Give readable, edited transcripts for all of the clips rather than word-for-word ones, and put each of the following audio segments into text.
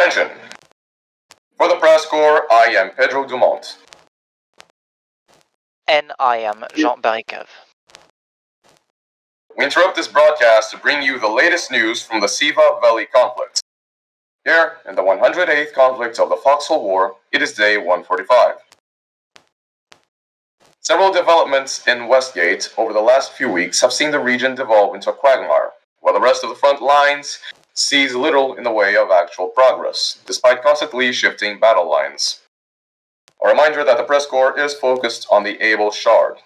Attention! For the press corps, I am Pedro Dumont. And I am Jean Baricave. We interrupt this broadcast to bring you the latest news from the Siva Valley conflict. Here, in the 108th conflict of the Foxhole War, it is day 145. Several developments in Westgate over the last few weeks have seen the region devolve into a quagmire, while the rest of the front lines sees little in the way of actual progress, despite constantly shifting battle lines. A reminder that the press corps is focused on the Able Shard.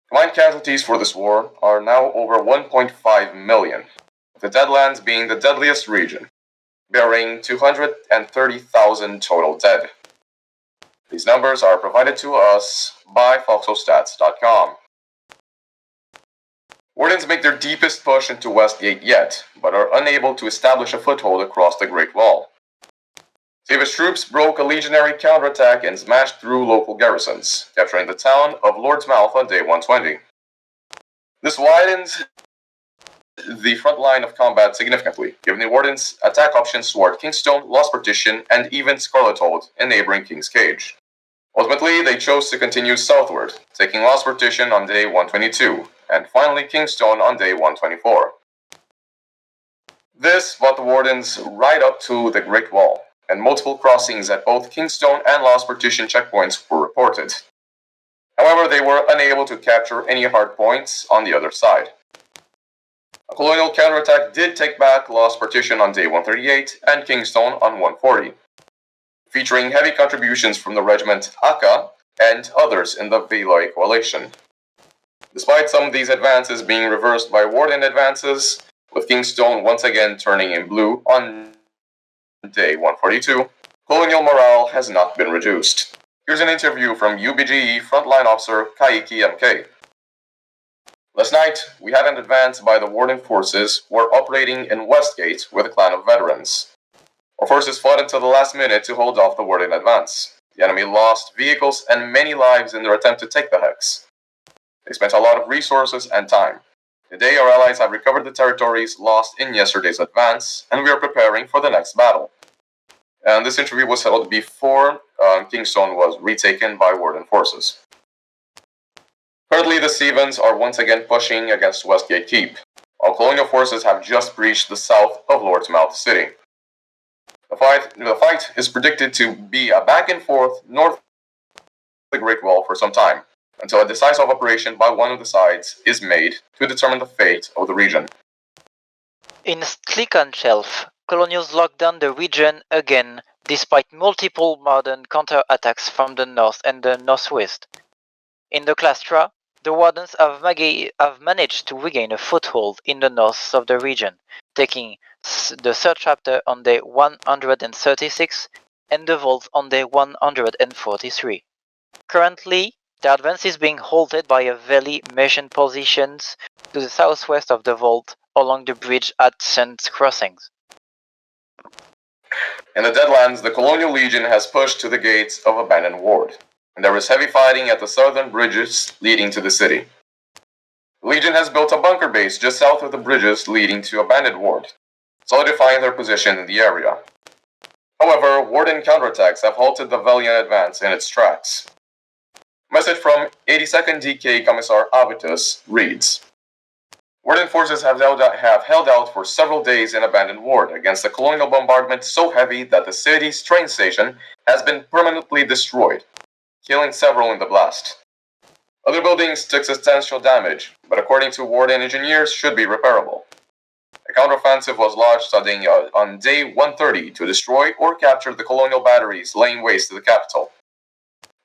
Combined casualties for this war are now over 1.5 million, with the Deadlands being the deadliest region, bearing 230,000 total dead. These numbers are provided to us by foxholestats.com. Wardens make their deepest push into Westgate yet, but are unable to establish a foothold across the Great Wall. Siva's troops broke a legionary counterattack and smashed through local garrisons, capturing the town of Lord's Mouth on day 120. This widens the front line of combat significantly, giving the Wardens attack options toward Kingstone, Lost Partition, and even Scarlethold in neighboring King's Cage. Ultimately, they chose to continue southward, taking Lost Partition on day 122, and finally Kingstone on day 124. This brought the Wardens right up to the Great Wall, and multiple crossings at both Kingstone and Lost Partition checkpoints were reported. However, they were unable to capture any hard points on the other side. A colonial counterattack did take back Lost Partition on day 138 and Kingstone on 140, featuring heavy contributions from the regiment Aka and others in the Veloy coalition. Despite some of these advances being reversed by Warden advances, with Kingstone once again turning in blue on day 142, colonial morale has not been reduced. Here's an interview from UBGE frontline officer Kaiki MK. Last night, we had an advance by the Warden forces who are operating in Westgate with a clan of veterans. Our forces fought until the last minute to hold off the Warden advance. The enemy lost vehicles and many lives in their attempt to take the Hex. They spent a lot of resources and time. Today, our allies have recovered the territories lost in yesterday's advance, and we are preparing for the next battle. And this interview was held before Kingstone was retaken by Warden forces. Currently, the Sevens are once again pushing against Westgate Keep, while colonial forces have just breached the south of Lord's Mouth City. The fight is predicted to be a back and forth north of the Great Wall for some time, until a decisive operation by one of the sides is made to determine the fate of the region. In Slican Shelf, colonials locked down the region again, despite multiple modern counterattacks from the north and the northwest. In the Clastra, the Wardens have managed to regain a foothold in the north of the region, taking the third chapter on day 136 and the vault on day 143. Currently, the advance is being halted by a valley mission positions to the southwest of the vault along the bridge at St. Crossings. In the Deadlands, the Colonial Legion has pushed to the gates of Abandoned Ward, and there is heavy fighting at the southern bridges leading to the city. The Legion has built a bunker base just south of the bridges leading to Abandoned Ward, solidifying their position in the area. However, Warden counterattacks have halted the Valiant advance in its tracks. A message from 82nd DK Commissar Avitus reads, Warden forces have held out for several days in Abandoned Ward against a colonial bombardment so heavy that the city's train station has been permanently destroyed, killing several in the blast. Other buildings took substantial damage, but according to Warden engineers should be repairable. A counteroffensive was launched on day 130 to destroy or capture the colonial batteries laying waste to the capital.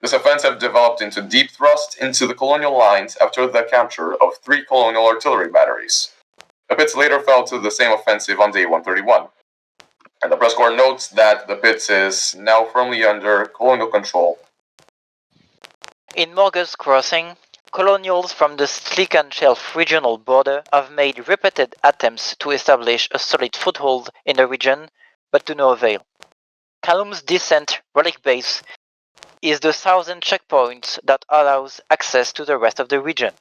This offensive developed into deep thrust into the colonial lines after the capture of 3 colonial artillery batteries. The Pits later fell to the same offensive on day 131. And the press corps notes that the Pits is now firmly under colonial control. In Morgus Crossing, colonials from the Slican Shelf regional border have made repeated attempts to establish a solid foothold in the region, but to no avail. Callum's Descent Relic Base is the southern checkpoint that allows access to the rest of the region.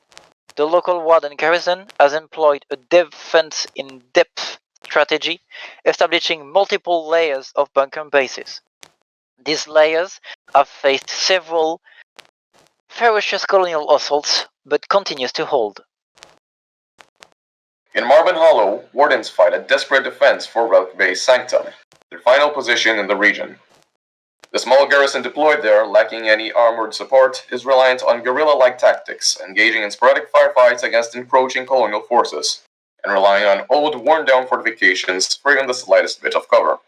The local warden garrison has employed a defense-in-depth strategy, establishing multiple layers of bunker bases. These layers have faced several ferocious colonial assaults, but continues to hold. In Marvin Hollow, Wardens fight a desperate defense for Relic Bay's sanctum, their final position in the region. The small garrison deployed there, lacking any armored support, is reliant on guerrilla-like tactics, engaging in sporadic firefights against encroaching colonial forces, and relying on old, worn-down fortifications for even the slightest bit of cover.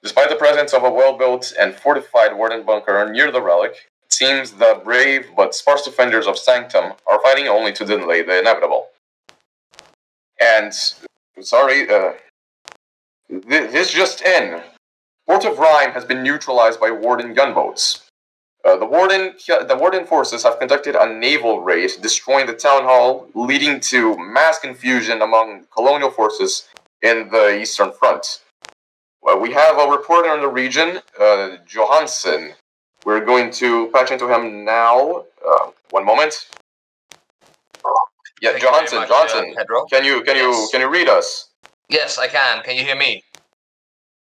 Despite the presence of a well-built and fortified Warden bunker near the relic, it seems the brave but sparse defenders of Sanctum are fighting only to delay the inevitable. And, this just in. Port of Rime has been neutralized by Warden gunboats. The Warden forces have conducted a naval raid, destroying the town hall, leading to mass confusion among colonial forces in the Eastern Front. We have a reporter in the region, Johansen. We're going to patch into him now. One moment. Yeah, Thank Johansen. you very much, Johansen, Pedro. can you read us? Yes, I can. Can you hear me?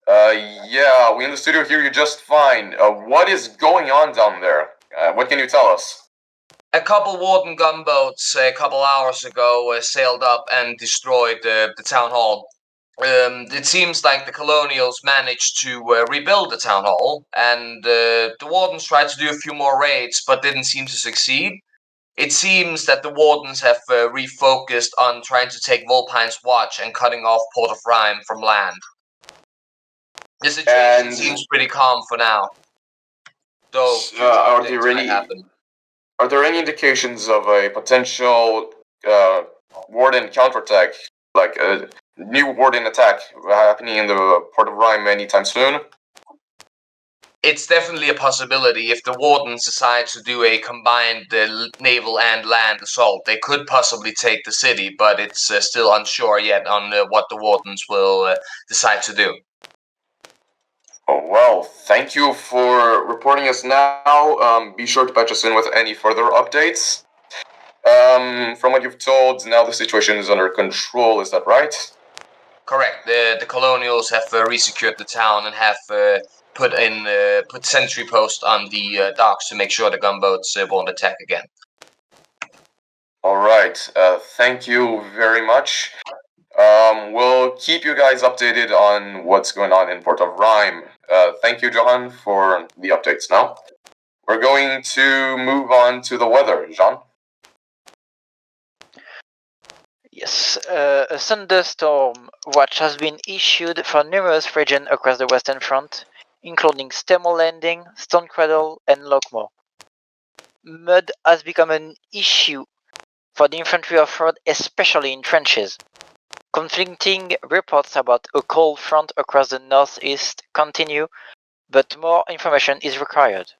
Yeah, we in the studio hear you just fine. What is going on down there? What can you tell us? A couple Warden gunboats a couple hours ago sailed up and destroyed the town hall. It seems like the Colonials managed to rebuild the town hall, and the Wardens tried to do a few more raids, but didn't seem to succeed. It seems that the Wardens have refocused on trying to take Vulpine's watch and cutting off Port of Rime from land. The situation seems pretty calm for now. Though, are there any indications of a potential Warden counterattack, like a new Warden attack happening in the Port of Rime anytime soon? It's definitely a possibility. If the Wardens decide to do a combined naval and land assault, they could possibly take the city, but it's still unsure yet on what the Wardens will decide to do. Oh, well, thank you for reporting us now. Be sure to patch us in with any further updates. From what you've told, now the situation is under control, is that right? Correct. The Colonials have resecured the town and have put sentry posts on the docks to make sure the gunboats won't attack again. Alright, thank you very much. We'll keep you guys updated on what's going on in Port of Rime. Thank you, Johan, for the updates now. We're going to move on to the weather. Jean? Yes, a thunderstorm watch has been issued for numerous regions across the Western Front, including Stemmer Landing, Stone Cradle, and Lockmore. Mud has become an issue for the infantry off-road, especially in trenches. Conflicting reports about a cold front across the northeast continue, but more information is required.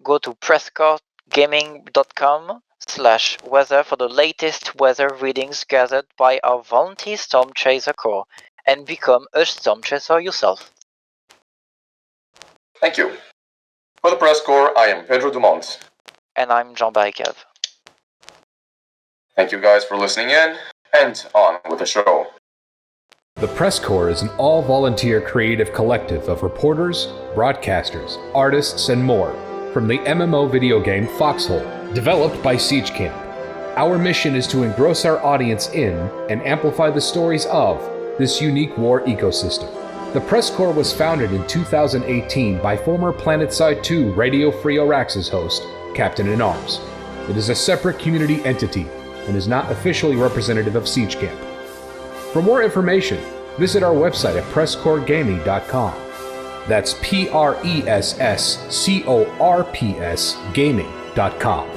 Go to PressCorpsGaming.com/weather for the latest weather readings gathered by our volunteer Storm Chaser Corps, and become a Storm Chaser yourself. Thank you. For the Press Corps, I am Pedro Dumont. And I'm Jean Baricave. Thank you guys for listening in, and on with the show. The PressCorps is an all-volunteer creative collective of reporters, broadcasters, artists, and more from the MMO video game Foxhole, developed by Siege Camp. Our mission is to engross our audience in and amplify the stories of this unique war ecosystem. The PressCorps was founded in 2018 by former Planetside 2 Radio Free Auraxis host, CaptainInArms. It is a separate community entity and is not officially representative of Siege Camp. For more information, visit our website at PressCorpsGaming.com. That's PressCorps Gaming.com.